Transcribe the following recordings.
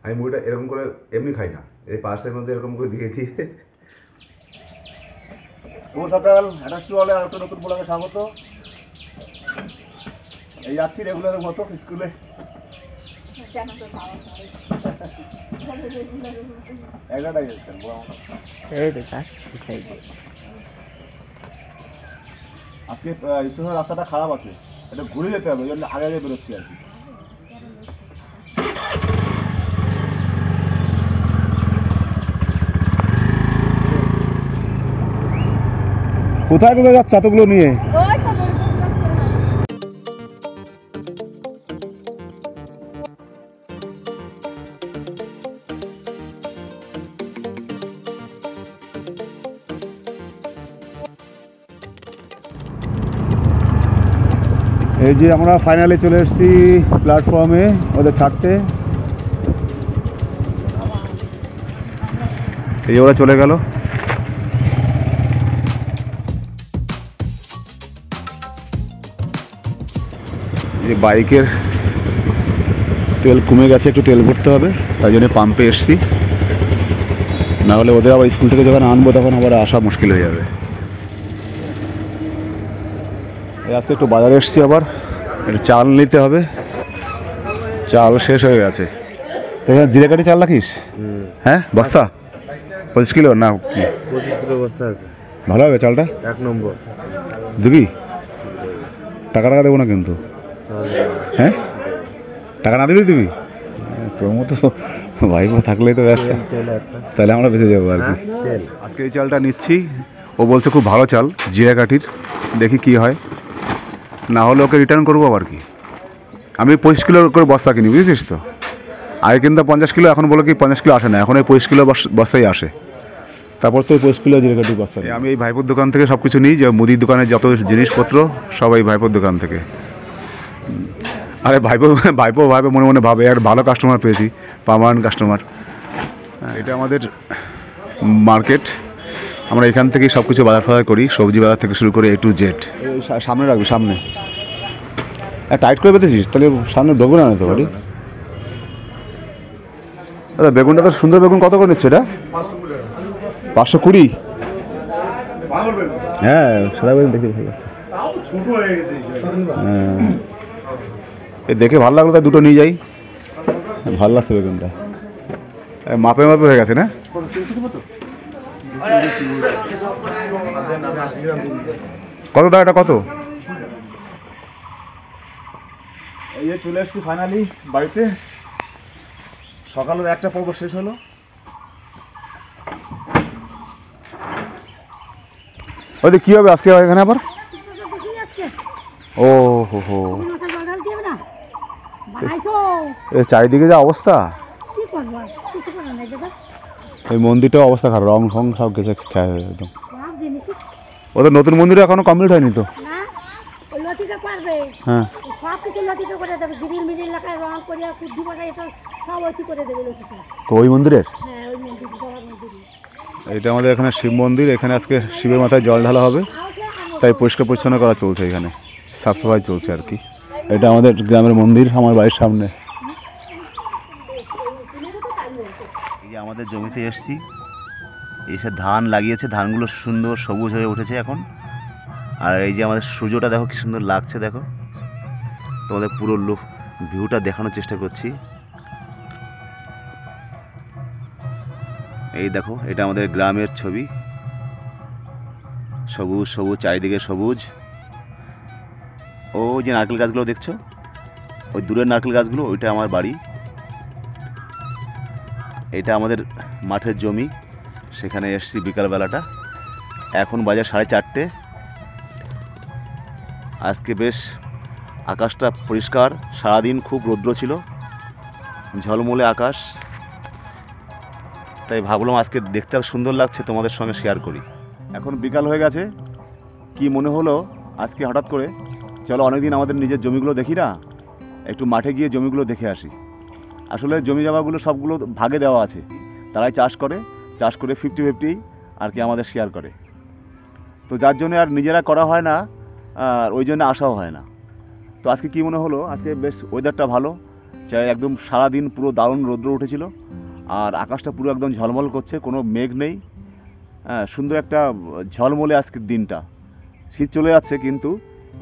আমি মুড়িটা এরকম করে এমনি খাই না, এই পাশের মধ্যে এরকম করে দিয়ে দিয়ে। শুভ সকাল, অ্যাটাস্টু হলে আর একটা নতুন ব্লগে স্বাগত। এই যাচ্ছি রেগুলারের মতো স্কুলে। এগারোটায় যাচ্ছেন আজকে স্টেশনের রাস্তাটা খারাপ আছে, এটা ঘুরে যেতে হবে, ওই জন্য আগে আগে বেরোচ্ছি আর কি। কোথায় কোথায় যাচ্ছে এতগুলো নিয়ে? এই যে আমরা ফাইনালি চলে এসেছি প্ল্যাটফর্মে ওদের ছাড়তে। এই ওরা চলে গেল। যে বাইকের তেল কমে গেছে, একটু তেল ভরতে হবে, তাই জন্য পাম্পে এসছি। না হলে ওদের আবার স্কুল থেকে যখন আনবো তখন আবার আসা মুশকিল হয়ে যাবে। আজকে একটু বাজারে এসছি, আবার একটু চাল নিতে হবে, চাল শেষ হয়ে গেছে। তো এখানে জিরেকাঠি চাল রাখিস? হ্যাঁ, বস্তা 25 কিলো না? 25 কিলো বস্তা আছে। ভালো হবে চালটা, 1 নম্বর। দিবি? টাকা দেবো না কিন্তু। হ্যাঁ, টাকা না দিবি? দিবি তোর মতো ভাইপো থাকলেই তো ব্যবসা, তাহলে আমরা বেঁচে যাবো আর কি। আজকে এই চালটা নিচ্ছি, ও বলছে খুব ভালো চাল জিরাকাঠির, দেখি কি হয়, না হলে ওকে রিটার্ন করবো আবার কি। আমি 25 কিলো করে বস্তা কিনি, বুঝেছিস তো। আগে কিন্তু 50 কিলো, এখন বলো কি 50 কিলো আসে না, এখন এই 25 কিলো বস্তাই আসে। তারপর তো 25 কিলো জিরাকাঠি বস্তা। আমি এই ভাইপোর দোকান থেকে সব কিছু নিই, যে মুদির দোকানের যত জিনিসপত্র সব এই ভাইপোর দোকান থেকে। আরে ভাইপো ভাইপো ভাইপো মনে মনে ভাবে আর ভালো কাস্টমার পেয়েছি, পার্মানেন্ট কাস্টমার। এটা আমাদের মার্কেট, আমরা এখান থেকেই সব কিছু বাজার ফাজার করি, সবজি বাজার থেকে শুরু করে A to Z। সামনে রাখবি, সামনে টাইট করে বেঁধেছিস, তাহলে সামনে ঢোকবে না তো বাড়ি। দাদা বেগুনটা তো সুন্দর বেগুন, কত করে নিচ্ছে এটা? 520। হ্যাঁ, সাদা বেগুন দেখে ভালো লাগছে। হ্যাঁ, দেখে ভালো লাগলো তাই দুটো নিয়ে যাই, ভালো লাগছে বেগুনটা, মাপে মাপে হয়ে গেছে না? কত দাম এটা, কত? এই যে চলে এসছি ফাইনালি বাড়িতে, সকালে একটা পর্ব শেষ হলো। ওই কি হবে আজকে এখানে আবার? ও হো হো, চারিদিকে যা অবস্থা, এই মন্দিরটাও অবস্থা খারাপ, রং ফং সব গেছে খেয়ে একদম। ওদের নতুন মন্দির এখনো কমপ্লিট হয়নি তো? হ্যাঁ, ওই মন্দিরের। এটা আমাদের এখানে শিব মন্দির, এখানে আজকে শিবের মাথায় জল ঢালা হবে, তাই পরিষ্কার পরিচ্ছন্ন করা চলছে, এখানে সাফ সাফাই চলছে আর কি। এটা আমাদের গ্রামের মন্দির, আমার বাড়ির সামনে। এই যে আমাদের জমিতে এসছি, এসে ধান লাগিয়েছে, ধানগুলো সুন্দর সবুজ হয়ে উঠেছে এখন। আর এই যে আমাদের সূর্যটা দেখো কি সুন্দর লাগছে, দেখো তোমাদের পুরো ভিউটা দেখানোর চেষ্টা করছি। এই দেখো, এটা আমাদের গ্রামের ছবি, সবুজ সবুজ চারিদিকে সবুজ। ও যে নারকেল গাছগুলো দেখছো, ওই দূরের নারকেল গাছগুলো, ওইটা আমার বাড়ি। এটা আমাদের মাঠের জমি, সেখানে এসছি বিকালবেলাটা, এখন বাজে 4:30। আজকে বেশ আকাশটা পরিষ্কার, সারাদিন খুব রৌদ্র ছিল, ঝলমলে আকাশ, তাই ভাবলাম আজকে দেখতে সুন্দর লাগছে, তোমাদের সঙ্গে শেয়ার করি। এখন বিকাল হয়ে গেছে, কি মনে হলো আজকে হঠাৎ করে, চলো অনেকদিন আমাদের নিজের জমিগুলো দেখি না, একটু মাঠে গিয়ে জমিগুলো দেখে আসি। আসলে জমি জমাগুলো সবগুলো ভাগে দেওয়া আছে, তারাই চাষ করে 50-50 আর কি আমাদের শেয়ার করে, তো যার জন্য আর নিজেরা করা হয় না, আর ওই জন্য আসাও হয় না। তো আজকে কি মনে হলো, আজকে বেশ ওয়েদারটা ভালো, একদম সারাদিন পুরো দারুণ রৌদ্র উঠেছিল, আর আকাশটা পুরো একদম ঝলমল করছে, কোনো মেঘ নেই। হ্যাঁ, সুন্দর একটা ঝলমলে আজকের দিনটা। শীত চলে যাচ্ছে কিন্তু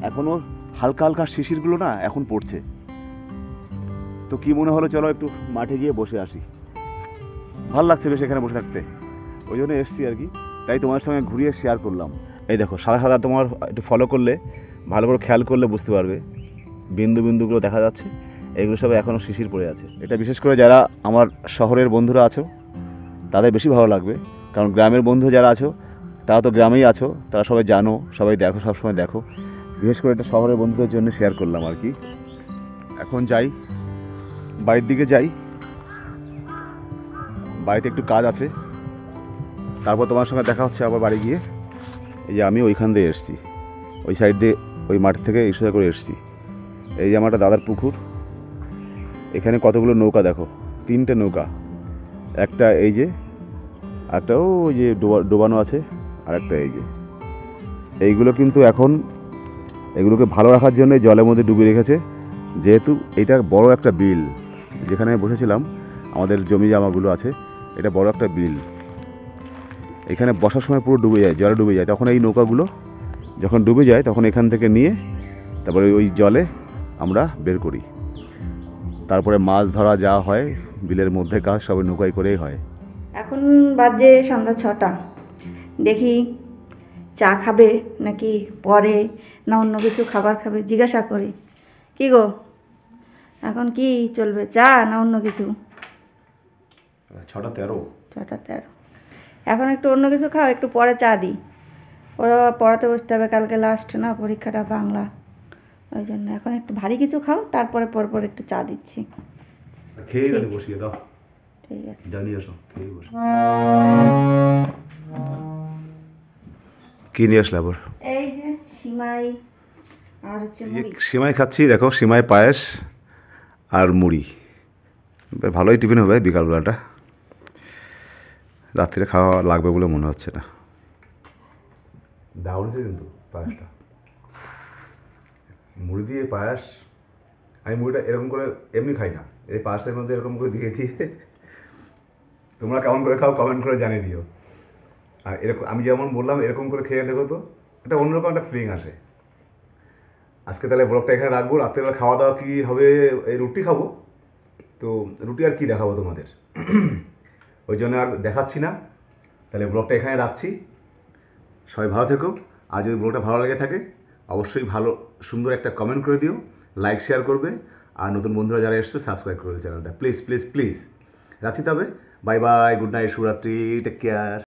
এখনও হালকা হালকা শিশিরগুলো না এখন পড়ছে। তো কি মনে হলো, চলো একটু মাঠে গিয়ে বসে আসি। ভাল লাগছে বেশ এখানে বসে থাকতে, ওই জন্য এসছি আর কি। তাই তোমার সঙ্গে ঘুরিয়ে শেয়ার করলাম। এই দেখো সাদা সাদা, তোমার একটু ফলো করলে, ভালো করে খেয়াল করলে বুঝতে পারবে, বিন্দু বিন্দুগুলো দেখা যাচ্ছে, এগুলো সব এখনও শিশির পড়ে আছে। এটা বিশেষ করে যারা আমার শহরের বন্ধুরা আছো তাদের বেশি ভালো লাগবে, কারণ গ্রামের বন্ধু যারা আছো তারা তো গ্রামেই আছো, তারা সবাই জানো, সবাই দেখো, সবসময় দেখো। বিশেষ করে এটা শহরের বন্ধুদের জন্য শেয়ার করলাম আর কি। এখন যাই, বাড়ির দিকে যাই, বাড়িতে একটু কাজ আছে, তারপর তোমার সঙ্গে দেখা হচ্ছে আবার বাড়ি গিয়ে। এই যে আমি ওইখান দিয়ে এসেছি, ওই সাইড দিয়ে, ওই মাঠ থেকে এই সোজা করে এসেছি। এই যে আমার একটা দাদার পুকুর, এখানে কতগুলো নৌকা দেখো, 3টে নৌকা, একটা এই যে, একটাও ওই যে ডোবানো আছে, আর একটা এই যে। এইগুলো কিন্তু এখন এগুলোকে ভালো রাখার জন্য জলের মধ্যে ডুবিয়ে রেখেছে, যেহেতু এটা বড় একটা বিল, যেখানে বসেছিলাম আমাদের জমি জামাগুলো আছে, এটা বড় একটা বিল। এখানে বসার সময় পুরো ডুবে যায়, জলে ডুবে যায়, তখন এই নৌকাগুলো যখন ডুবে যায় তখন এখান থেকে নিয়ে তারপরে ওই জলে আমরা বের করি। তারপরে মাছ ধরা যা হয় বিলের মধ্যে কাজ সব নৌকায় করেই হয়। এখন বাজে সন্ধ্যা 6টা। দেখি চা খাবে নাকি পরে, না অন্য কিছু খাবার খাবে, জিজ্ঞাসা করি। কি গো, এখন কি চলবে, চা না অন্য কিছু? 6:13। 6টা 13। এখন একটু অন্য কিছু খাও, একটু পরে চা দিই। ওরা পড়াতে বসতে হবে, কালকে লাস্ট না পরীক্ষাটা, বাংলা, ওই জন্য এখন একটু ভারী কিছু খাও, তারপরে পরপর একটু চা দিচ্ছি। খেয়ে তাহলে বসিয়ে দাও। ঠিক আছে, জানিয়ে আসো, খেয়ে বসে। কি নিয়ে আসলে আবার? এই যে সিমাই আর হচ্ছে মুড়ি। সিমাই খাচ্ছি, দেখো সিমাই পায়েস আর মুড়ি, ভালোই টিফিন হবে বিকালবেলাটা। রাত্রে খাওয়া লাগবে বলে মনে হচ্ছে না। দারুণ হয়েছে কিন্তু পায়েসটা, মুড়ি দিয়ে পায়েস। আমি মুড়িটা এরকম করে এমনি খাই না, এই পায়েসের মধ্যে এরকম করে দিয়ে দিয়ে। তোমরা কেমন করে খাও কমেন্ট করে জানিয়ে দিও। আর এরকম আমি যেমন বললাম এরকম করে খেয়ে দেখো তো, এটা অন্যরকম একটা ফিলিং আসে। আজকে তাহলে ব্লগটা এখানে রাখবো। রাত্রেবেলা খাওয়া দাওয়া কী হবে, এই রুটি খাবো, তো রুটি আর কি দেখাবো তোমাদের, ওই জন্য আর দেখাচ্ছি না। তাহলে ব্লগটা এখানে রাখছি। সবাই ভালো থেকো। আর যদি ব্লগটা ভালো লেগে থাকে অবশ্যই ভালো সুন্দর একটা কমেন্ট করে দিও, লাইক শেয়ার করবে, আর নতুন বন্ধুরা যারা এসছো সাবস্ক্রাইব করবে চ্যানেলটা, প্লিজ প্লিজ প্লিজ। রাখছি তবে, বাই বাই, গুড নাইট, শুভরাত্রি, টেক কেয়ার।